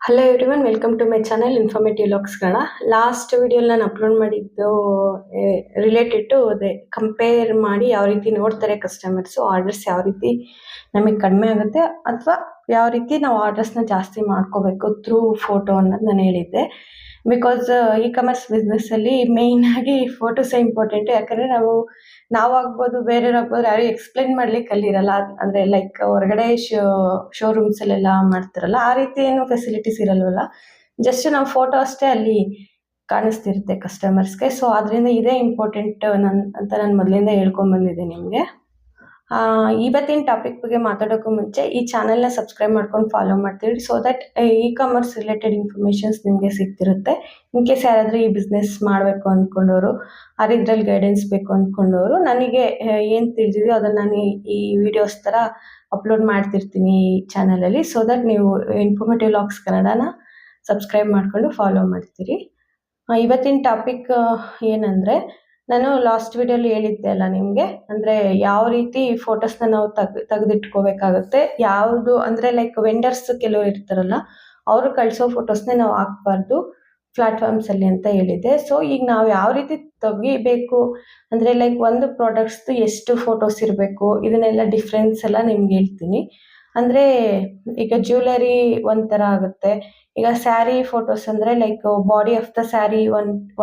Hello everyone, welcome to my channel informative ಲಾಗ್ಸ್ಗಳ. Last ವಿಡಿಯೋಲಿ ನಾನು ಅಪ್ಲೋಡ್ ಮಾಡಿದ್ದು ರಿಲೇಟೆಡ್ ಟು ಅದೇ ಕಂಪೇರ್ ಮಾಡಿ ಯಾವ ರೀತಿ ನೋಡ್ತಾರೆ ಕಸ್ಟಮರ್ಸು, ಆರ್ಡರ್ಸ್ ಯಾವ ರೀತಿ ನಮಗೆ ಕಡಿಮೆ ಆಗುತ್ತೆ ಅಥವಾ ಯಾವ ರೀತಿ ನಾವು ಆರ್ಡರ್ಸ್ನ ಜಾಸ್ತಿ ಮಾಡ್ಕೋಬೇಕು ಥ್ರೂ ಫೋಟೋ ಅನ್ನೋದು ನಾನು ಹೇಳಿದ್ದೆ. ಬಿಕಾಸ್ ಇ ಕಾಮರ್ಸ್ ಬಿಸ್ನೆಸ್ಸಲ್ಲಿ ಮೇಯ್ನಾಗಿ ಫೋಟೋಸೇ ಇಂಪಾರ್ಟೆಂಟ್. ಯಾಕಂದರೆ ನಾವು ಆಗ್ಬೋದು, ಬೇರೆಯವ್ರು ಆಗ್ಬೋದು, ಯಾರು ಎಕ್ಸ್ಪ್ಲೇನ್ ಮಾಡ್ಲಿಕ್ಕೆ ಕಲಿರಲ್ಲ. ಅಂದರೆ ಲೈಕ್ ಹೊರಗಡೆ ಶೋರೂಮ್ಸಲ್ಲೆಲ್ಲ ಮಾಡ್ತಾರಲ್ಲ, ಆ ರೀತಿ ಏನು ಫೆಸಿಲಿಟೀಸ್ ಇರಲ್ವಲ್ಲ. ಜಸ್ಟ್ ನಾವು ಫೋಟೋ ಅಷ್ಟೇ ಅಲ್ಲಿ ಕಾಣಿಸ್ತಿರುತ್ತೆ ಕಸ್ಟಮರ್ಸ್ಗೆ. ಸೊ ಅದರಿಂದ ಇದೇ ಇಂಪಾರ್ಟೆಂಟ್ ಅಂತ ನಾನು ಮೊದಲಿಂದ ಹೇಳ್ಕೊಂಬಂದಿದ್ದೆ ನಿಮಗೆ. ಇವತ್ತಿನ ಟಾಪಿಕ್ ಬಗ್ಗೆ ಮಾತಾಡೋಕ್ಕೂ ಮುಂಚೆ ಈ ಚಾನೆಲ್ನ ಸಬ್ಸ್ಕ್ರೈಬ್ ಮಾಡ್ಕೊಂಡು ಫಾಲೋ ಮಾಡ್ತೀವಿ, so that E commerce related informations ನಿಮಗೆ ಸಿಗ್ತಿರುತ್ತೆ. ಇನ್ ಕೇಸ್ ಯಾರಾದರೂ ಈ ಬಿಸ್ನೆಸ್ ಮಾಡಬೇಕು ಅಂದ್ಕೊಂಡವರು, ಇದ್ರಲ್ಲಿ ಗೈಡೆನ್ಸ್ ಬೇಕು ಅಂದ್ಕೊಂಡವರು, ನನಗೆ ಏನು ತಿಳಿದಿದೆಯೋ ಅದನ್ನು ನಾನು ಈ ವಿಡಿಯೋಸ್ ಥರ ಅಪ್ಲೋಡ್ ಮಾಡ್ತಿರ್ತೀನಿ ಈ ಚಾನಲಲ್ಲಿ. ಸೊ ದಟ್ ನೀವು ಇನ್ಫಾರ್ಮೇಟಿವ್ ಲಾಗ್ಸ್ ಕನ್ನಡನ ಸಬ್ಸ್ಕ್ರೈಬ್ ಮಾಡಿಕೊಂಡು ಫಾಲೋ ಮಾಡ್ತೀರಿ. ಇವತ್ತಿನ ಟಾಪಿಕ್ ಏನಂದರೆ, ನಾನು ಲಾಸ್ಟ್ ವಿಡಿಯೋಲಿ ಹೇಳಿದ್ದೆ ಅಲ್ಲ ನಿಮಗೆ, ಅಂದರೆ ಯಾವ ರೀತಿ ಫೋಟೋಸ್ನ ನಾವು ತೆಗೆದಿಟ್ಕೋಬೇಕಾಗುತ್ತೆ. ಯಾವುದು ಅಂದರೆ ಲೈಕ್ ವೆಂಡರ್ಸ್ ಕೆಲವರು ಇರ್ತಾರಲ್ಲ, ಅವರು ಕಳಿಸೋ ಫೋಟೋಸ್ನೇ ನಾವು ಹಾಕ್ಬಾರ್ದು ಪ್ಲಾಟ್ಫಾರ್ಮ್ಸಲ್ಲಿ ಅಂತ ಹೇಳಿದ್ದೆ. ಸೊ ಈಗ ನಾವು ಯಾವ ರೀತಿ ತೆಗಿಬೇಕು ಅಂದರೆ ಲೈಕ್ ಒಂದು ಪ್ರಾಡಕ್ಟ್ಸ್ದು ಎಷ್ಟು ಫೋಟೋಸ್ ಇರಬೇಕು, ಇದನ್ನೆಲ್ಲ ಡಿಫ್ರೆನ್ಸ್ ಎಲ್ಲ ನಿಮ್ಗೆ ಹೇಳ್ತೀನಿ. ಅಂದರೆ ಈಗ ಜ್ಯುವೆಲರಿ ಒಂಥರ ಆಗುತ್ತೆ. ಈಗ ಸ್ಯಾರಿ ಫೋಟೋಸ್ ಅಂದರೆ like body of the sari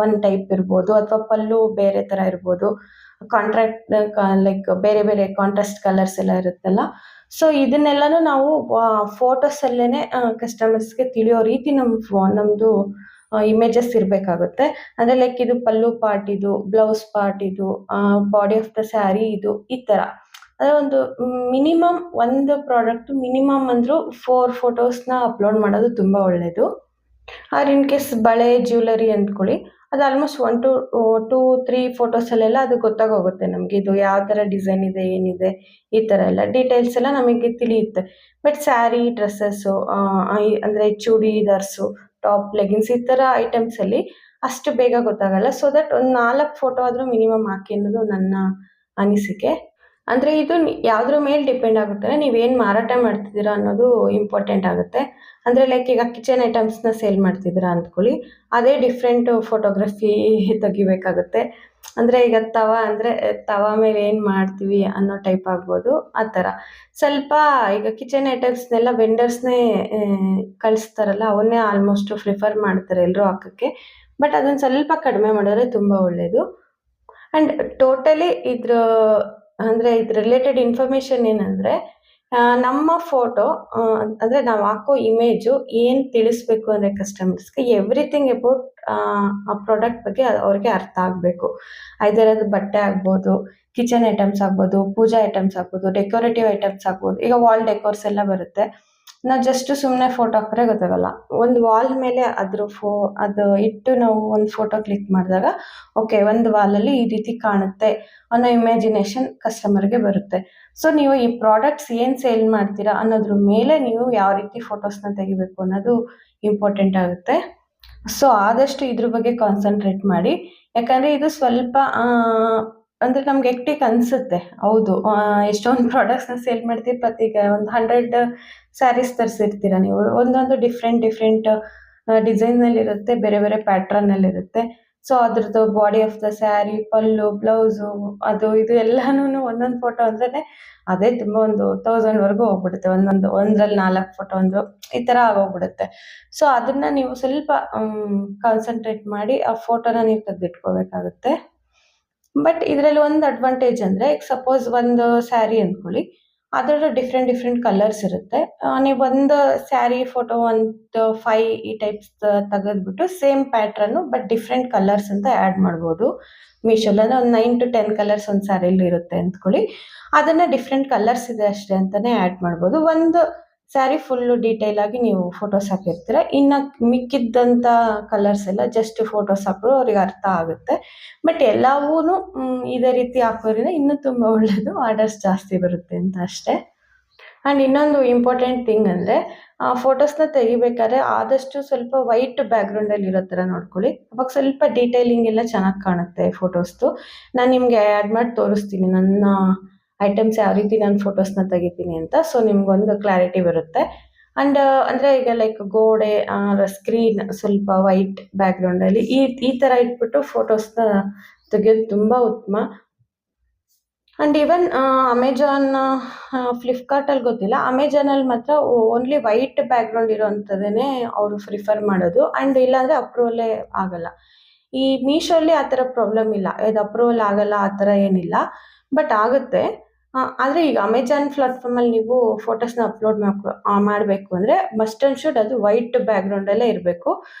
one type ಇರ್ಬೋದು, ಅಥವಾ ಪಲ್ಲು ಬೇರೆ ಥರ ಇರ್ಬೋದು. ಕಾಂಟ್ರಾಕ್ಟ್ ಲೈಕ್ ಬೇರೆ ಬೇರೆ ಕಾಂಟ್ರಾಸ್ಟ್ ಕಲರ್ಸ್ ಎಲ್ಲ ಇರುತ್ತಲ್ಲ. ಸೊ ಇದನ್ನೆಲ್ಲನೂ ನಾವು ಫೋಟೋಸಲ್ಲೇ ಕಸ್ಟಮರ್ಸ್ಗೆ ತಿಳಿಯೋ ರೀತಿ ನಮ್ಮದು ಇಮೇಜಸ್ ಇರಬೇಕಾಗುತ್ತೆ. ಅಂದರೆ ಲೈಕ್ ಇದು ಪಲ್ಲು ಪಾರ್ಟ್, ಇದು ಬ್ಲೌಸ್ ಪಾರ್ಟ್, ಇದು ಬಾಡಿ ಆಫ್ ದ ಸ್ಯಾರಿ, ಇದು ಈ ಥರ. ಅದೇ ಒಂದು ಮಿನಿಮಮ್ ಒಂದು ಪ್ರಾಡಕ್ಟ್ ಮಿನಿಮಮ್ ಅಂದರೂ 4 ಫೋಟೋಸ್ನ ಅಪ್ಲೋಡ್ ಮಾಡೋದು ತುಂಬ ಒಳ್ಳೆಯದು. ಆದ್ರೆ ಇನ್ ಕೇಸ್ ಬಳೆ ಜ್ಯುವೆಲರಿ ಅಂದ್ಕೊಳ್ಳಿ, ಅದು ಆಲ್ಮೋಸ್ಟ್ 1 to 2-3 ಫೋಟೋಸಲ್ಲೆಲ್ಲ ಅದು ಗೊತ್ತಾಗೋಗುತ್ತೆ ನಮಗೆ, ಇದು ಯಾವ ಥರ ಡಿಸೈನ್ ಇದೆ, ಏನಿದೆ, ಈ ಥರ ಎಲ್ಲ ಡೀಟೇಲ್ಸ್ ಎಲ್ಲ ನಮಗೆ ತಿಳಿಯುತ್ತೆ. ಬಟ್ ಸ್ಯಾರಿ, ಡ್ರೆಸ್ಸಸ್ಸು, ಅಂದರೆ ಚೂಡಿದಾರ್ಸು, ಟಾಪ್, ಲೆಗಿನ್ಸ್, ಈ ಥರ ಐಟಮ್ಸಲ್ಲಿ ಅಷ್ಟು ಬೇಗ ಗೊತ್ತಾಗಲ್ಲ. ಸೊ ದಟ್ ಒಂದು 4 ಫೋಟೋ ಆದರೂ ಮಿನಿಮಮ್ ಹಾಕಿ ಅನ್ನೋದು ನನ್ನ ಅನಿಸಿಕೆ. ಅಂದರೆ ಇದು ಯಾವುದ್ರ ಮೇಲೆ ಡಿಪೆಂಡ್ ಆಗುತ್ತೆ, ನೀವೇನು ಮಾರಾಟ ಮಾಡ್ತಿದ್ದೀರಾ ಅನ್ನೋದು ಇಂಪಾರ್ಟೆಂಟ್ ಆಗುತ್ತೆ. ಅಂದರೆ ಲೈಕ್ ಈಗ ಕಿಚನ್ ಐಟಮ್ಸ್ನ ಸೇಲ್ ಮಾಡ್ತಿದ್ದೀರಾ ಅಂದ್ಕೊಳ್ಳಿ, ಅದೇ ಡಿಫ್ರೆಂಟು ಫೋಟೋಗ್ರಫಿ ತೆಗಿಬೇಕಾಗುತ್ತೆ. ಅಂದರೆ ಈಗ ತವಾ ಮೇಲೆ ಏನು ಮಾಡ್ತೀವಿ ಅನ್ನೋ ಟೈಪ್ ಆಗ್ಬೋದು, ಆ ಥರ. ಸ್ವಲ್ಪ ಈಗ ಕಿಚನ್ ಐಟಮ್ಸ್ನೆಲ್ಲ ವೆಂಡರ್ಸ್ನೇ ಕಳಿಸ್ತಾರಲ್ಲ, ಅವನ್ನೇ ಆಲ್ಮೋಸ್ಟ್ ಪ್ರಿಫರ್ ಮಾಡ್ತಾರೆ ಎಲ್ಲರೂ ಹಾಕೋಕ್ಕೆ. ಬಟ್ ಅದನ್ನು ಸ್ವಲ್ಪ ಕಡಿಮೆ ಮಾಡಿದ್ರೆ ತುಂಬ ಒಳ್ಳೆಯದು. ಆ್ಯಂಡ್ ಟೋಟಲಿ ಇದ್ರ ರಿಲೇಟೆಡ್ ಇನ್ಫಾರ್ಮೇಷನ್ ಏನಂದರೆ, ನಮ್ಮ ಫೋಟೋ ಅಂದರೆ ನಾವು ಹಾಕೋ ಇಮೇಜು ಏನು ತಿಳಿಸ್ಬೇಕು ಅಂದರೆ ಕಸ್ಟಮರ್ಸ್ಗೆ ಎವ್ರಿಥಿಂಗ್ ಅಬೌಟ್ ಆ ಪ್ರಾಡಕ್ಟ್ ಬಗ್ಗೆ ಅವ್ರಿಗೆ ಅರ್ಥ ಆಗಬೇಕು. ಐದರ್ ಅದು ಬಟ್ಟೆ ಆಗ್ಬೋದು, ಕಿಚನ್ ಐಟಮ್ಸ್ ಆಗ್ಬೋದು, ಪೂಜಾ ಐಟಮ್ಸ್ ಆಗ್ಬೋದು, ಡೆಕೋರೇಟಿವ್ ಐಟಮ್ಸ್ ಆಗ್ಬೋದು. ಈಗ ವಾಲ್ ಡೆಕೋರ್ಸ್ ಎಲ್ಲ ಬರುತ್ತೆ, ನಾವು ಜಸ್ಟ್ ಸುಮ್ಮನೆ ಫೋಟೋ ಹಾಕಿದ್ರೆ ಗೊತ್ತಾಗಲ್ಲ. ಒಂದು ವಾಲ್ ಮೇಲೆ ಅದು ಇಟ್ಟು ನಾವು ಒಂದು ಫೋಟೋ ಕ್ಲಿಕ್ ಮಾಡಿದಾಗ ಓಕೆ, ಒಂದು ವಾಲಲ್ಲಿ ಈ ರೀತಿ ಕಾಣುತ್ತೆ ಅನ್ನೋ ಇಮ್ಯಾಜಿನೇಷನ್ ಕಸ್ಟಮರ್ಗೆ ಬರುತ್ತೆ. ಸೊ ನೀವು ಈ ಪ್ರಾಡಕ್ಟ್ಸ್ ಏನು ಸೇಲ್ ಮಾಡ್ತೀರಾ ಅನ್ನೋದ್ರ ಮೇಲೆ ನೀವು ಯಾವ ರೀತಿ ಫೋಟೋಸ್ನ ತೆಗಿಬೇಕು ಅನ್ನೋದು ಇಂಪಾರ್ಟೆಂಟ್ ಆಗುತ್ತೆ. ಸೊ ಆದಷ್ಟು ಇದ್ರ ಬಗ್ಗೆ ಕಾನ್ಸಂಟ್ರೇಟ್ ಮಾಡಿ. ಯಾಕಂದರೆ ಇದು ಸ್ವಲ್ಪ ಅಂದರೆ ನಮ್ಗೆ ಹೆಕ್ಟಿಕ್ ಅನಿಸುತ್ತೆ. ಹೌದು, ಎಷ್ಟೊಂದು ಪ್ರಾಡಕ್ಟ್ಸ್ನ ಸೇಲ್ ಮಾಡ್ತೀವಿ, ಈಗ ಒಂದು 100 ಸ್ಯಾರೀಸ್ ತರಿಸಿರ್ತೀರ ನೀವು. ಒಂದೊಂದು ಡಿಫ್ರೆಂಟ್ ಡಿಸೈನ್ನಲ್ಲಿರುತ್ತೆ, ಬೇರೆ ಬೇರೆ ಪ್ಯಾಟ್ರನ್ನಲ್ಲಿರುತ್ತೆ. ಸೊ ಅದ್ರದ್ದು body of the sari, pallu, blouse, ಅದು ಇದು ಎಲ್ಲನೂ ಒಂದೊಂದು ಫೋಟೋ ಅಂದ್ರೆ ಅದೇ ತುಂಬ ಒಂದು 1000ವರೆಗೂ ಹೋಗ್ಬಿಡುತ್ತೆ. ಒಂದರಲ್ಲಿ 4 ಫೋಟೋ ಅಂದರು ಈ ಥರ ಆಗೋಗ್ಬಿಡುತ್ತೆ. ಸೊ ಅದನ್ನು ನೀವು ಸ್ವಲ್ಪ ಕಾನ್ಸಂಟ್ರೇಟ್ ಮಾಡಿ ಆ ಫೋಟೋನ ನೀವು ತೆಗೆದಿಟ್ಕೋಬೇಕಾಗುತ್ತೆ. ಬಟ್ ಇದರಲ್ಲಿ ಒಂದು ಅಡ್ವಾಂಟೇಜ್ ಅಂದರೆ, ಈಗ ಸಪೋಸ್ ಒಂದು ಸ್ಯಾರಿ ಅಂದ್ಕೊಳ್ಳಿ, ಅದರಲ್ಲೂ ಡಿಫ್ರೆಂಟ್ ಕಲರ್ಸ್ ಇರುತ್ತೆ. ನೀವು ಒಂದು ಸ್ಯಾರಿ ಫೋಟೋ ಒಂದು 5 ಈ ಟೈಪ್ಸ್ ತೆಗೆದ್ಬಿಟ್ಟು same pattern but different colours ಅಂತ ಆ್ಯಡ್ ಮಾಡ್ಬೋದು. ಮೀಶೋಲ್ಲಿ ಅಂದರೆ ಒಂದು 9 to 10 ಕಲರ್ಸ್ ಒಂದು ಸ್ಯಾರಿಲಿ ಇರುತ್ತೆ ಅಂದ್ಕೊಳ್ಳಿ, ಅದನ್ನು ಡಿಫ್ರೆಂಟ್ ಕಲರ್ಸ್ ಇದೆ ಅಷ್ಟೇ ಅಂತಲೇ ಆ್ಯಡ್ ಮಾಡ್ಬೋದು. ಒಂದು ಸ್ಯಾರಿ ಫುಲ್ಲು ಡೀಟೇಲಾಗಿ ನೀವು ಫೋಟೋಸ್ ಹಾಕಿರ್ತೀರ, ಇನ್ನು ಮಿಕ್ಕಿದ್ದಂಥ ಕಲರ್ಸ್ ಎಲ್ಲ ಜಸ್ಟ್ ಫೋಟೋಸ್ ಹಾಕಿದ್ರು ಅವ್ರಿಗೆ ಅರ್ಥ ಆಗುತ್ತೆ. ಬಟ್ ಎಲ್ಲವೂ ಇದೇ ರೀತಿ ಹಾಕೋದ್ರಿಂದ ಇನ್ನೂ ತುಂಬ ಒಳ್ಳೆಯದು, ಆರ್ಡರ್ಸ್ ಜಾಸ್ತಿ ಬರುತ್ತೆ ಅಂತ ಅಷ್ಟೇ. ಆ್ಯಂಡ್ ಇನ್ನೊಂದು ಇಂಪಾರ್ಟೆಂಟ್ ಥಿಂಗ್ ಅಂದರೆ, ಫೋಟೋಸ್ನ ತೆಗಿಬೇಕಾದ್ರೆ ಆದಷ್ಟು ಸ್ವಲ್ಪ ವೈಟ್ ಬ್ಯಾಕ್ಗ್ರೌಂಡಲ್ಲಿ ಇರೋ ಥರ ನೋಡ್ಕೊಳ್ಳಿ. ಅವಾಗ ಸ್ವಲ್ಪ ಡೀಟೇಲಿಂಗ್ ಎಲ್ಲ ಚೆನ್ನಾಗಿ ಕಾಣುತ್ತೆ ಫೋಟೋಸ್ದು. ನಾನು ನಿಮಗೆ ಆ್ಯಡ್ ಮಾಡಿ ತೋರಿಸ್ತೀನಿ ನನ್ನ ಐಟಮ್ಸ್ ಯಾವ ರೀತಿ ನಾನು ಫೋಟೋಸ್ನ ತೆಗಿತೀನಿ ಅಂತ. ಸೊ ನಿಮ್ಗೊಂದು ಕ್ಲಾರಿಟಿ ಬರುತ್ತೆ. ಅಂಡ್ ಅಂದ್ರೆ ಈಗ ಲೈಕ್ ಗೋಡೆ ಸ್ಕ್ರೀನ್ ಸ್ವಲ್ಪ ವೈಟ್ ಬ್ಯಾಕ್ಗ್ರೌಂಡ್ ಅಲ್ಲಿ ಈ ತರ ಇಟ್ಬಿಟ್ಟು ಫೋಟೋಸ್ನ ತೆಗೆಯೋದು ತುಂಬಾ ಉತ್ತಮ. ಅಂಡ್ ಈವನ್ ಅಮೆಜಾನ್, ಫ್ಲಿಪ್ಕಾರ್ಟಲ್ಲಿ ಗೊತ್ತಿಲ್ಲ, ಅಮೆಜಾನಲ್ಲಿ ಮಾತ್ರ ಓನ್ಲಿ ವೈಟ್ ಬ್ಯಾಕ್ಗ್ರೌಂಡ್ ಇರೋವಂಥದ್ದೇನೆ ಅವರು ಪ್ರಿಫರ್ ಮಾಡೋದು. ಅಂಡ್ ಇಲ್ಲಾಂದರೆ ಅಪ್ರೂವಲ್ಲೇ ಆಗಲ್ಲ. ಈ ಮೀಶೋಲ್ಲಿ ಆ ಥರ ಪ್ರಾಬ್ಲಮ್ ಇಲ್ಲ, ಇದು ಅಪ್ರೂವಲ್ ಆಗಲ್ಲ ಆ ಥರ ಏನಿಲ್ಲ, ಬಟ್ ಆಗುತ್ತೆ. ಆದರೆ ಈಗ ಅಮೆಜಾನ್ ಪ್ಲಾಟ್ಫಾರ್ಮಲ್ಲಿ ನೀವು ಫೋಟೋಸ್ನ ಅಪ್ಲೋಡ್ ಮಾಡಬೇಕು ಅಂದರೆ ಮಸ್ಟ್ ಆ್ಯಂಡ್ ಶುಡ್ ಅದು ವೈಟ್ ಬ್ಯಾಕ್ಗ್ರೌಂಡಲ್ಲೇ ಇರಬೇಕು.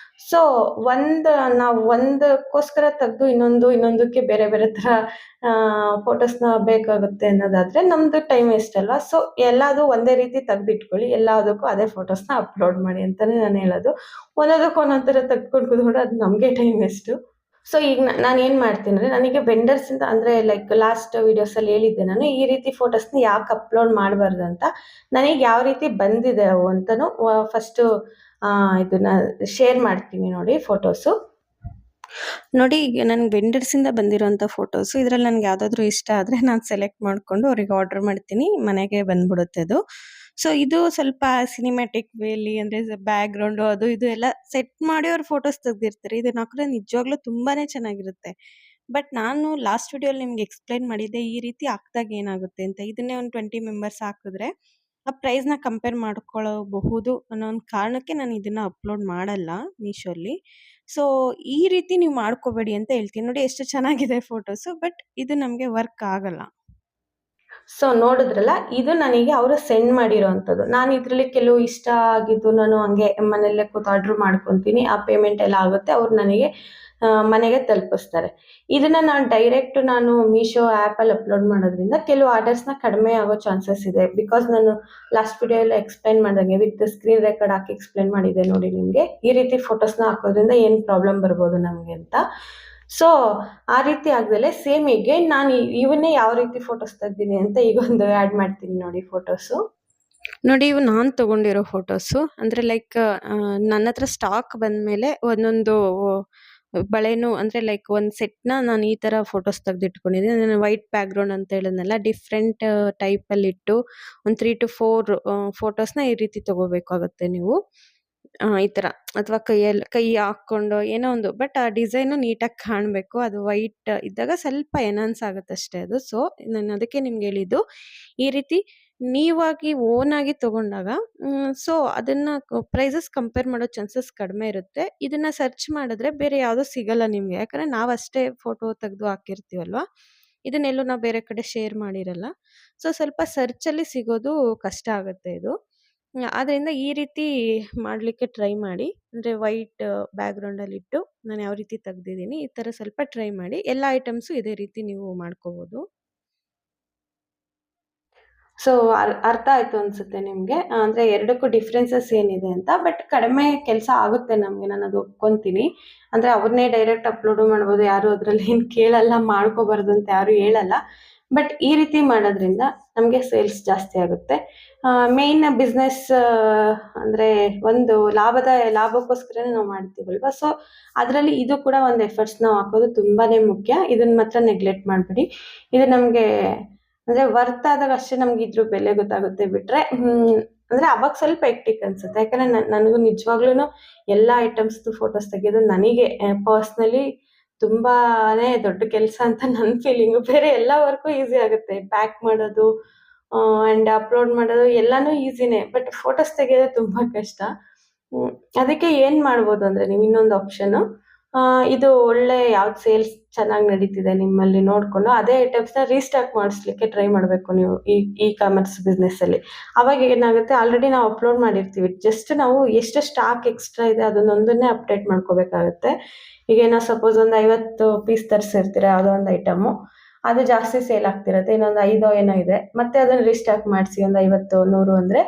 ಸೊ ನಾವು ಒಂದಕ್ಕೋಸ್ಕರ ತೆಗೆದು ಇನ್ನೊಂದಕ್ಕೆ ಬೇರೆ ಬೇರೆ ಥರ ಫೋಟೋಸ್ನ ಬೇಕಾಗುತ್ತೆ ಅನ್ನೋದಾದರೆ ನಮ್ಮದು ಟೈಮ್ ವೇಸ್ಟ್ ಅಲ್ವಾ. ಸೊ ಎಲ್ಲದೂ ಒಂದೇ ರೀತಿ ತೆಗೆದಿಟ್ಕೊಳ್ಳಿ, ಎಲ್ಲದಕ್ಕೂ ಅದೇ ಫೋಟೋಸ್ನ ಅಪ್ಲೋಡ್ ಮಾಡಿ ಅಂತಲೇ ನಾನು ಹೇಳೋದು. ಒಂದೊಂದಕ್ಕೆ ಒಂದೊಂದು ಥರ ತೆಗೆದುಕೊಂಡು ಕೂತ್ಕೊಂಡ್ರೆ ಅದು ನಮಗೆ ಟೈಮ್ ವೇಸ್ಟು. ಸೊ ಈಗ ನಾನು ಏನು ಮಾಡ್ತೀನಿ ಅಂದರೆ, ನನಗೆ ವೆಂಡರ್ಸಿಂದ ಅಂದರೆ ಲೈಕ್ ಲಾಸ್ಟ್ ವೀಡಿಯೋಸಲ್ಲಿ ಹೇಳಿದ್ದೆ ನಾನು ಈ ರೀತಿ ಫೋಟೋಸ್ನ ಯಾಕೆ ಅಪ್ಲೋಡ್ ಮಾಡಬಾರ್ದು ಅಂತ. ನನಗೆ ಯಾವ ರೀತಿ ಬಂದಿದೆ ಅವು ಅಂತಲೂ ಫಸ್ಟು ಇದನ್ನು ಶೇರ್ ಮಾಡ್ತೀನಿ ನೋಡಿ ಫೋಟೋಸು. ನೋಡಿ, ಈಗ ನನಗೆ ವೆಂಡರ್ಸಿಂದ ಬಂದಿರೋಂಥ ಫೋಟೋಸು. ಇದರಲ್ಲಿ ನನಗೆ ಯಾವುದಾದ್ರೂ ಇಷ್ಟ ಆದರೆ ನಾನು ಸೆಲೆಕ್ಟ್ ಮಾಡಿಕೊಂಡು ಅವ್ರಿಗೆ ಆರ್ಡರ್ ಮಾಡ್ತೀನಿ, ಮನೆಗೆ ಬಂದ್ಬಿಡುತ್ತೆ ಅದು. ಸೊ ಇದು ಸ್ವಲ್ಪ ಸಿನಿಮ್ಯಾಟಿಕ್ ವೇಲಿ ಅಂದರೆ ಬ್ಯಾಕ್ಗ್ರೌಂಡು ಅದು ಇದು ಎಲ್ಲ ಸೆಟ್ ಮಾಡಿ ಅವ್ರು ಫೋಟೋಸ್ ತೆಗೆದಿರ್ತಾರೆ. ಇದನ್ನ ಹಾಕಿದ್ರೆ ನಿಜವಾಗ್ಲೂ ತುಂಬಾ ಚೆನ್ನಾಗಿರುತ್ತೆ. ಬಟ್ ನಾನು ಲಾಸ್ಟ್ ವಿಡಿಯೋಲಿ ನಿಮ್ಗೆ ಎಕ್ಸ್ಪ್ಲೈನ್ ಮಾಡಿದ್ದೆ ಈ ರೀತಿ ಹಾಕಿದಾಗ ಏನಾಗುತ್ತೆ ಅಂತ. ಇದನ್ನೇ ಒಂದು 20 ಮೆಂಬರ್ಸ್ ಹಾಕಿದ್ರೆ ಆ ಪ್ರೈಸ್ನ ಕಂಪೇರ್ ಮಾಡ್ಕೊಳ್ಳಬಹುದು ಅನ್ನೋ ಒಂದು ಕಾರಣಕ್ಕೆ ನಾನು ಇದನ್ನು ಅಪ್ಲೋಡ್ ಮಾಡಲ್ಲ ಮೀಶೋಲ್ಲಿ. ಸೊ ಈ ರೀತಿ ನೀವು ಮಾಡ್ಕೋಬೇಡಿ ಅಂತ ಹೇಳ್ತೀನಿ. ನೋಡಿ ಎಷ್ಟು ಚೆನ್ನಾಗಿದೆ ಫೋಟೋಸು, ಬಟ್ ಇದು ನಮಗೆ ವರ್ಕ್ ಆಗಲ್ಲ. ಸೊ ನೋಡಿದ್ರಲ್ಲ, ಇದು ನನಗೆ ಅವರು ಸೆಂಡ್ ಮಾಡಿರೋವಂಥದ್ದು. ನಾನು ಇದರಲ್ಲಿ ಕೆಲವು ಇಷ್ಟ ಆಗಿದ್ದು ನಾನು ಹಂಗೆ ಮನೆಯಲ್ಲೇ ಕೂತು ಆರ್ಡ್ರ್ ಮಾಡ್ಕೊತೀನಿ, ಆ ಪೇಮೆಂಟ್ ಎಲ್ಲ ಆಗುತ್ತೆ, ಅವ್ರು ನನಗೆ ಮನೆಗೆ ತಲುಪಿಸ್ತಾರೆ. ಇದನ್ನು ನಾನು ಮೀಶೋ ಆ್ಯಪಲ್ಲಿ ಅಪ್ಲೋಡ್ ಮಾಡೋದ್ರಿಂದ ಕೆಲವು ಆರ್ಡರ್ಸ್ನ ಕಡಿಮೆ ಆಗೋ ಚಾನ್ಸಸ್ ಇದೆ. ಬಿಕಾಸ್ ನಾನು ಲಾಸ್ಟ್ ವಿಡಿಯೋಲ್ಲಿ ಎಕ್ಸ್ಪ್ಲೈನ್ ಮಾಡಿದಂಗೆ ವಿತ್ ಸ್ಕ್ರೀನ್ ರೆಕಾರ್ಡ್ ಹಾಕಿ ಎಕ್ಸ್ಪ್ಲೈನ್ ಮಾಡಿದ್ದೆ ನೋಡಿ ನಿಮಗೆ, ಈ ರೀತಿ ಫೋಟೋಸ್ನ ಹಾಕೋದ್ರಿಂದ ಏನು ಪ್ರಾಬ್ಲಮ್ ಬರ್ಬೋದು ನಮಗೆ ಅಂತ. ಸೊ ಆ ರೀತಿ ಆಗದಲ್ಲೇ ಸೇಮ್ ಎಗೇನ್ ನಾನು ಇವನ್ನೇ ಯಾವ ರೀತಿ ಫೋಟೋಸ್ ತೆಗ್ದೀನಿ ಅಂತ ಈಗ ಒಂದು ಆ್ಯಡ್ ಮಾಡ್ತೀನಿ ನೋಡಿ ಫೋಟೋಸು. ನೋಡಿ, ಇವು ನಾನು ತೊಗೊಂಡಿರೋ ಫೋಟೋಸು. ಅಂದರೆ ಲೈಕ್ ನನ್ನ ಹತ್ರ ಸ್ಟಾಕ್ ಬಂದಮೇಲೆ ಒಂದೊಂದು ಬಳೆನೂ ಅಂದರೆ ಲೈಕ್ ಒಂದು ಸೆಟ್ನ ನಾನು ಈ ಥರ ಫೋಟೋಸ್ ತೆಗೆದಿಟ್ಕೊಂಡಿದ್ದೀನಿ. ನಾನು ವೈಟ್ ಬ್ಯಾಕ್ಗ್ರೌಂಡ್ ಅಂತ ಹೇಳಿದ್ನಲ್ಲ, ಡಿಫ್ರೆಂಟ್ ಟೈಪಲ್ಲಿಟ್ಟು ಒಂದು 3 to 4 ಫೋಟೋಸ್ನ ಈ ರೀತಿ ತೊಗೋಬೇಕಾಗುತ್ತೆ ನೀವು. ಈ ಥರ ಅಥವಾ ಕೈ ಹಾಕ್ಕೊಂಡು ಏನೋ ಒಂದು, ಬಟ್ ಆ ಡಿಸೈನು ನೀಟಾಗಿ ಕಾಣಬೇಕು. ಅದು ವೈಟ್ ಇದ್ದಾಗ ಸ್ವಲ್ಪ ಎನ್ಹಾನ್ಸ್ ಆಗುತ್ತಷ್ಟೇ ಅದು. ಸೊ ನಾನು ಅದಕ್ಕೆ ನಿಮ್ಗೆ ಹೇಳಿದ್ದು, ಈ ರೀತಿ ನೀವಾಗಿ ಓನಾಗಿ ತೊಗೊಂಡಾಗ ಸೊ ಅದನ್ನು ಪ್ರೈಸಸ್ ಕಂಪೇರ್ ಮಾಡೋ ಚಾನ್ಸಸ್ ಕಡಿಮೆ ಇರುತ್ತೆ. ಇದನ್ನು ಸರ್ಚ್ ಮಾಡಿದ್ರೆ ಬೇರೆ ಯಾವುದೂ ಸಿಗಲ್ಲ ನಿಮಗೆ, ಯಾಕಂದರೆ ನಾವು ಅಷ್ಟೇ ಫೋಟೋ ತೆಗೆದು ಹಾಕಿರ್ತೀವಲ್ವ, ಇದನ್ನೆಲ್ಲೂ ನಾವು ಬೇರೆ ಕಡೆ ಶೇರ್ ಮಾಡಿರಲ್ಲ. ಸೊ ಸ್ವಲ್ಪ ಸರ್ಚಲ್ಲಿ ಸಿಗೋದು ಕಷ್ಟ ಆಗುತ್ತೆ ಇದು. ಆದ್ದರಿಂದ ಈ ರೀತಿ ಮಾಡಲಿಕ್ಕೆ ಟ್ರೈ ಮಾಡಿ. ಅಂದರೆ ವೈಟ್ ಬ್ಯಾಕ್ಗ್ರೌಂಡಲ್ಲಿಟ್ಟು ನಾನು ಯಾವ ರೀತಿ ತೆಗ್ದಿದ್ದೀನಿ ಈ ಥರ ಸ್ವಲ್ಪ ಟ್ರೈ ಮಾಡಿ. ಎಲ್ಲ ಐಟಮ್ಸು ಇದೇ ರೀತಿ ನೀವು ಮಾಡ್ಕೋಬೋದು. ಸೊ ಅರ್ಥ ಆಯಿತು ಅನಿಸುತ್ತೆ ನಿಮಗೆ, ಅಂದರೆ ಎರಡಕ್ಕೂ ಡಿಫ್ರೆನ್ಸಸ್ ಏನಿದೆ ಅಂತ. ಬಟ್ ಕಡಿಮೆ ಕೆಲಸ ಆಗುತ್ತೆ ನಮಗೆ, ನಾನು ಅದು ಒಪ್ಕೊತೀನಿ. ಅಂದರೆ ಅವ್ರನ್ನೇ ಡೈರೆಕ್ಟ್ ಅಪ್ಲೋಡು ಮಾಡ್ಬೋದು, ಯಾರು ಅದರಲ್ಲಿ ಏನು ಕೇಳಲ್ಲ, ಮಾಡ್ಕೋಬಾರ್ದು ಅಂತ ಯಾರು ಹೇಳಲ್ಲ. ಬಟ್ ಈ ರೀತಿ ಮಾಡೋದ್ರಿಂದ ನಮಗೆ ಸೇಲ್ಸ್ ಜಾಸ್ತಿ ಆಗುತ್ತೆ. ಮೇಯ್ನ್ ಬಿಸ್ನೆಸ್ ಅಂದರೆ ಒಂದು ಲಾಭಕ್ಕೋಸ್ಕರನೇ ನಾವು ಮಾಡ್ತೀವಲ್ವ. ಸೊ ಅದರಲ್ಲಿ ಇದು ಕೂಡ ಒಂದು ಎಫರ್ಟ್ಸ್ ನಾವು ಹಾಕೋದು ತುಂಬಾ ಮುಖ್ಯ. ಇದನ್ನು ಮಾತ್ರ ನೆಗ್ಲೆಕ್ಟ್ ಮಾಡಬೇಡಿ. ಇದು ನಮಗೆ ಅಂದರೆ ವರ್ತ್ ಆದಾಗ ಅಷ್ಟೇ ನಮ್ಗೆ ಇದ್ರ ಬೆಲೆ ಗೊತ್ತಾಗುತ್ತೆ. ಬಿಟ್ಟರೆ ಅಂದರೆ ಅವಾಗ ಸ್ವಲ್ಪ ಹೆಕ್ಟಿಕ್ ಅನಿಸುತ್ತೆ. ಯಾಕಂದರೆ ನನಗೂ ನಿಜವಾಗ್ಲೂ ಎಲ್ಲ ಐಟಮ್ಸ್ದು ಫೋಟೋಸ್ ತೆಗೆಯೋದು ನನಗೆ ಪರ್ಸ್ನಲಿ ತುಂಬಾ ದೊಡ್ಡ ಕೆಲಸ ಅಂತ ನನ್ನ ಫೀಲಿಂಗು. ಬೇರೆ ಎಲ್ಲ ವರ್ಕು ಈಸಿ ಆಗುತ್ತೆ, ಪ್ಯಾಕ್ ಮಾಡೋದು ಆ್ಯಂಡ್ ಅಪ್ಲೋಡ್ ಮಾಡೋದು ಎಲ್ಲನೂ ಈಸಿನೇ, ಬಟ್ ಫೋಟೋಸ್ ತೆಗೆಯೋದು ತುಂಬ ಕಷ್ಟ. ಅದಕ್ಕೆ ಏನು ಮಾಡ್ಬೋದು ಅಂದರೆ, ನೀವು ಇನ್ನೊಂದು ಆಪ್ಷನ್ನು, ಇದು ಒಳ್ಳೆ ಯಾವ್ದು ಸೇಲ್ಸ್ ಚೆನ್ನಾಗಿ ನಡೀತಿದೆ ನಿಮ್ಮಲ್ಲಿ ನೋಡಿಕೊಂಡು ಅದೇ ಐಟಮ್ಸ್ನ ರೀಸ್ಟಾಕ್ ಮಾಡಿಸ್ಲಿಕ್ಕೆ ಟ್ರೈ ಮಾಡಬೇಕು ನೀವು ಈ ಕಾಮರ್ಸ್ ಬಿಸ್ನೆಸ್ಸಲ್ಲಿ. ಅವಾಗ ಏನಾಗುತ್ತೆ, ಆಲ್ರೆಡಿ ನಾವು ಅಪ್ಲೋಡ್ ಮಾಡಿರ್ತೀವಿ, ಜಸ್ಟ್ ನಾವು ಎಷ್ಟು ಸ್ಟಾಕ್ ಎಕ್ಸ್ಟ್ರಾ ಇದೆ ಅದನ್ನೊಂದನ್ನೇ ಅಪ್ಡೇಟ್ ಮಾಡ್ಕೋಬೇಕಾಗುತ್ತೆ. ಈಗೇನೋ ಸಪೋಸ್ ಒಂದು 50 ಪೀಸ್ ತರಿಸಿರ್ತೀರ ಯಾವುದೋ ಒಂದು ಐಟಮು, ಅದು ಜಾಸ್ತಿ ಸೇಲ್ ಆಗ್ತಿರುತ್ತೆ, ಇನ್ನೊಂದು 5 ಏನೋ ಇದೆ, ಮತ್ತೆ ಅದನ್ನು ರೀಸ್ಟಾಕ್ ಮಾಡಿಸಿ ಒಂದು 50 100 ಅಂದರೆ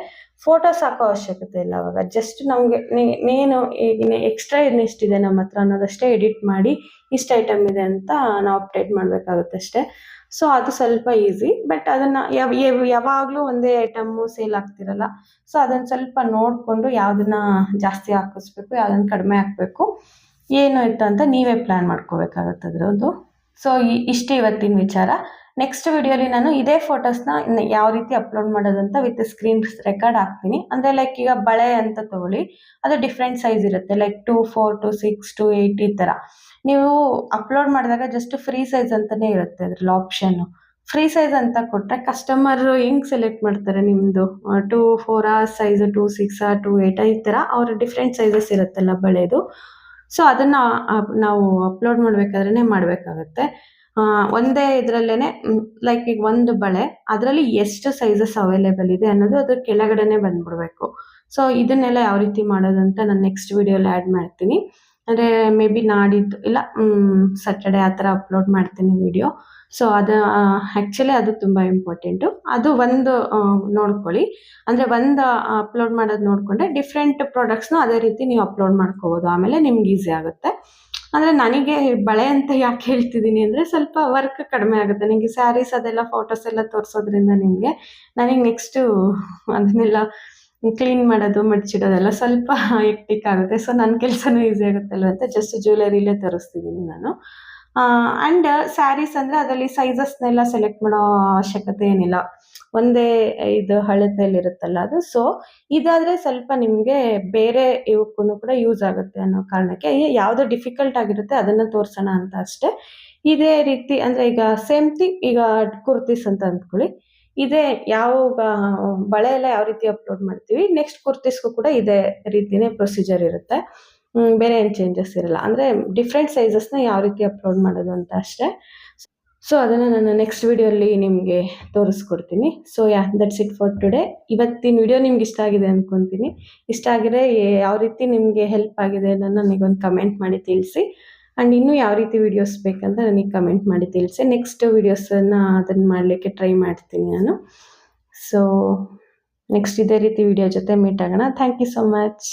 ಫೋಟೋಸ್ ಹಾಕೋ ಅವಶ್ಯಕತೆ ಇಲ್ಲ. ಅವಾಗ ಜಸ್ಟ್ ನಮಗೆ ನೀನು ಈಗ ಎಕ್ಸ್ಟ್ರಾ ಇನ್ನೆಷ್ಟಿದೆ ನಮ್ಮ ಹತ್ರ ಅನ್ನೋದಷ್ಟೇ ಎಡಿಟ್ ಮಾಡಿ ಇಷ್ಟು ಐಟಮ್ ಇದೆ ಅಂತ ನಾವು ಅಪ್ಡೇಟ್ ಮಾಡಬೇಕಾಗುತ್ತೆ ಅಷ್ಟೇ. ಸೊ ಅದು ಸ್ವಲ್ಪ ಈಸಿ, ಬಟ್ ಅದನ್ನು ಯಾವಾಗಲೂ ಒಂದೇ ಐಟಮ್ಮು ಸೇಲ್ ಆಗ್ತಿರಲ್ಲ. ಸೊ ಅದನ್ನು ಸ್ವಲ್ಪ ನೋಡಿಕೊಂಡು ಯಾವುದನ್ನ ಜಾಸ್ತಿ ಹಾಕಿಸ್ಬೇಕು, ಯಾವುದನ್ನು ಕಡಿಮೆ ಹಾಕಬೇಕು, ಏನು ಇತ್ತು ಅಂತ ನೀವೇ ಪ್ಲ್ಯಾನ್ ಮಾಡ್ಕೋಬೇಕಾಗತ್ತೆ ಅದರದ್ದು. ಸೊ ಇಷ್ಟೇ ಇವತ್ತಿನ ವಿಚಾರ. ನೆಕ್ಸ್ಟ್ ವಿಡಿಯೋಲಿ ನಾನು ಇದೇ ಫೋಟೋಸ್ನ ಯಾವ ರೀತಿ ಅಪ್ಲೋಡ್ ಮಾಡೋದಂತ ವಿತ್ ಸ್ಕ್ರೀನ್ ರೆಕಾರ್ಡ್ ಹಾಕ್ತೀನಿ. ಅಂದರೆ ಲೈಕ್ ಈಗ ಬಳೆ ಅಂತ ತಗೊಳ್ಳಿ, ಅದು ಡಿಫ್ರೆಂಟ್ ಸೈಜ್ ಇರುತ್ತೆ, ಲೈಕ್ 2, 4, 2, 6, 2, 8 ಈ ಥರ. ನೀವು ಅಪ್ಲೋಡ್ ಮಾಡಿದಾಗ ಜಸ್ಟ್ ಫ್ರೀ ಸೈಜ್ ಅಂತಲೇ ಇರುತ್ತೆ ಅದರಲ್ಲಿ ಆಪ್ಷನ್ನು. ಫ್ರೀ ಸೈಜ್ ಅಂತ ಕೊಟ್ಟರೆ ಕಸ್ಟಮರ್ ಹೆಂಗೆ ಸೆಲೆಕ್ಟ್ ಮಾಡ್ತಾರೆ ನಿಮ್ಮದು 2, 4 ಸೈಜು, 2, 6, 2, 8 ಈ ಥರ ಅವ್ರ ಡಿಫ್ರೆಂಟ್ ಸೈಜಸ್ ಇರುತ್ತಲ್ಲ ಬಳೆದು. ಸೊ ಅದನ್ನು ನಾವು ಅಪ್ಲೋಡ್ ಮಾಡಬೇಕಾದ್ರೆ ಮಾಡಬೇಕಾಗತ್ತೆ. ಒಂದೇ ಇದರಲ್ಲೇ ಲೈಕ್ ಈಗ ಒಂದು ಬಳೆ ಅದರಲ್ಲಿ ಎಷ್ಟು ಸೈಜಸ್ ಅವೈಲೇಬಲ್ ಇದೆ ಅನ್ನೋದು ಅದ್ರ ಕೆಳಗಡೆನೆ ಬಂದ್ಬಿಡ್ಬೇಕು. ಸೊ ಇದನ್ನೆಲ್ಲ ಯಾವ ರೀತಿ ಮಾಡೋದಂತ ನಾನು ನೆಕ್ಸ್ಟ್ ವಿಡಿಯೋಲಿ ಆ್ಯಡ್ ಮಾಡ್ತೀನಿ. ಅಂದರೆ ಮೇ ಬಿ ನಾಡಿದ್ದು ಇಲ್ಲ ಸ್ಯಾಟರ್ಡೆ ಆ ಥರ ಅಪ್ಲೋಡ್ ಮಾಡ್ತೀನಿ ವಿಡಿಯೋ. ಸೊ ಅದು ಆ್ಯಕ್ಚುಲಿ ಅದು ತುಂಬ ಇಂಪಾರ್ಟೆಂಟು. ಅದು ಒಂದು ನೋಡ್ಕೊಳ್ಳಿ. ಅಂದರೆ ಒಂದು ಅಪ್ಲೋಡ್ ಮಾಡೋದು ನೋಡಿಕೊಂಡ್ರೆ ಡಿಫ್ರೆಂಟ್ ಪ್ರಾಡಕ್ಟ್ಸ್ನ ಅದೇ ರೀತಿ ನೀವು ಅಪ್ಲೋಡ್ ಮಾಡ್ಕೋಬೋದು. ಆಮೇಲೆ ನಿಮ್ಗೆ ಈಸಿ ಆಗುತ್ತೆ. ಅಂದರೆ ನನಗೆ ಬಳೆ ಅಂತ ಯಾಕೆ ಹೇಳ್ತಿದ್ದೀನಿ ಅಂದರೆ ಸ್ವಲ್ಪ ವರ್ಕ್ ಕಡಿಮೆ ಆಗುತ್ತೆ. ನನಗೆ ಸ್ಯಾರೀಸ್ ಅದೆಲ್ಲ ಫೋಟೋಸ್ ಎಲ್ಲ ತೋರಿಸೋದ್ರಿಂದ ನನಗೆ ನೆಕ್ಸ್ಟು ಅದನ್ನೆಲ್ಲ ಕ್ಲೀನ್ ಮಾಡೋದು ಮಡ್ಚಿಡೋದೆಲ್ಲ ಸ್ವಲ್ಪ ಹೆಕ್ಟಿಕ್ ಆಗುತ್ತೆ. ಸೊ ನನ್ನ ಕೆಲಸನೂ ಈಸಿ ಆಗುತ್ತಲ್ವ ಅಂತ ಜಸ್ಟ್ ಜ್ಯುವೆಲರಿಲೇ ತರಿಸ್ತಿದ್ದೀನಿ ನಾನು. ಆ್ಯಂಡ್ ಸ್ಯಾರೀಸ್ ಅಂದರೆ ಅದರಲ್ಲಿ ಸೈಜಸ್ನೆಲ್ಲ ಸೆಲೆಕ್ಟ್ ಮಾಡೋ ಅವಶ್ಯಕತೆ ಏನಿಲ್ಲ, ಒಂದೇ ಇದು ಅಳತೆಯಲ್ಲಿರುತ್ತಲ್ಲ ಅದು. ಸೊ ಇದಾದರೆ ಸ್ವಲ್ಪ ನಿಮಗೆ ಬೇರೆ ಇವಕ್ಕೂ ಕೂಡ ಯೂಸ್ ಆಗುತ್ತೆ ಅನ್ನೋ ಕಾರಣಕ್ಕೆ ಯಾವುದು ಡಿಫಿಕಲ್ಟ್ ಆಗಿರುತ್ತೆ ಅದನ್ನು ತೋರಿಸೋಣ ಅಂತ ಅಷ್ಟೇ. ಇದೇ ರೀತಿ ಅಂದರೆ ಈಗ ಸೇಮ್ ಥಿಂಗ್, ಈಗ ಕುರ್ತೀಸ್ ಅಂತ ಅಂದ್ಕೊಳ್ಳಿ, ಇದೇ ಬಳೆ ಎಲ್ಲ ಯಾವ ರೀತಿ ಅಪ್ಲೋಡ್ ಮಾಡ್ತೀವಿ, ನೆಕ್ಸ್ಟ್ ಕುರ್ತೀಸ್ಗೂ ಕೂಡ ಇದೇ ರೀತಿಯೇ ಪ್ರೊಸೀಜರ್ ಇರುತ್ತೆ. ಬೇರೆ ಏನು ಚೇಂಜಸ್ ಇರಲ್ಲ. ಅಂದರೆ ಡಿಫ್ರೆಂಟ್ ಸೈಜಸ್ನ ಯಾವ ರೀತಿ ಅಪ್ಲೋಡ್ ಮಾಡೋದು ಅಂತ ಅಷ್ಟೇ. ಸೊ ಅದನ್ನು ನಾನು ನೆಕ್ಸ್ಟ್ ವಿಡಿಯೋಲಿ ನಿಮಗೆ ತೋರಿಸ್ಕೊಡ್ತೀನಿ. So that's it for today. ಇವತ್ತಿನ ವಿಡಿಯೋ ನಿಮ್ಗೆ ಇಷ್ಟ ಆಗಿದೆ ಅಂದ್ಕೊತೀನಿ. ಇಷ್ಟ ಆಗಿದ್ರೆ ಯಾವ ರೀತಿ ನಿಮಗೆ ಹೆಲ್ಪ್ ಆಗಿದೆ ಅನ್ನೋದು ನನಗೊಂದು ಕಮೆಂಟ್ ಮಾಡಿ ತಿಳಿಸಿ. ಆ್ಯಂಡ್ ಇನ್ನೂ ಯಾವ ರೀತಿ ವೀಡಿಯೋಸ್ ಬೇಕಂತ ನನಗೆ ಕಮೆಂಟ್ ಮಾಡಿ ತಿಳಿಸಿ. ನೆಕ್ಸ್ಟ್ ವೀಡಿಯೋಸನ್ನು ಅದನ್ನು ಮಾಡಲಿಕ್ಕೆ ಟ್ರೈ ಮಾಡ್ತೀನಿ ನಾನು. ಸೊ ನೆಕ್ಸ್ಟ್ ಇದೇ ರೀತಿ ವಿಡಿಯೋ ಜೊತೆ ಮೀಟ್ ಆಗೋಣ. Thank you so much.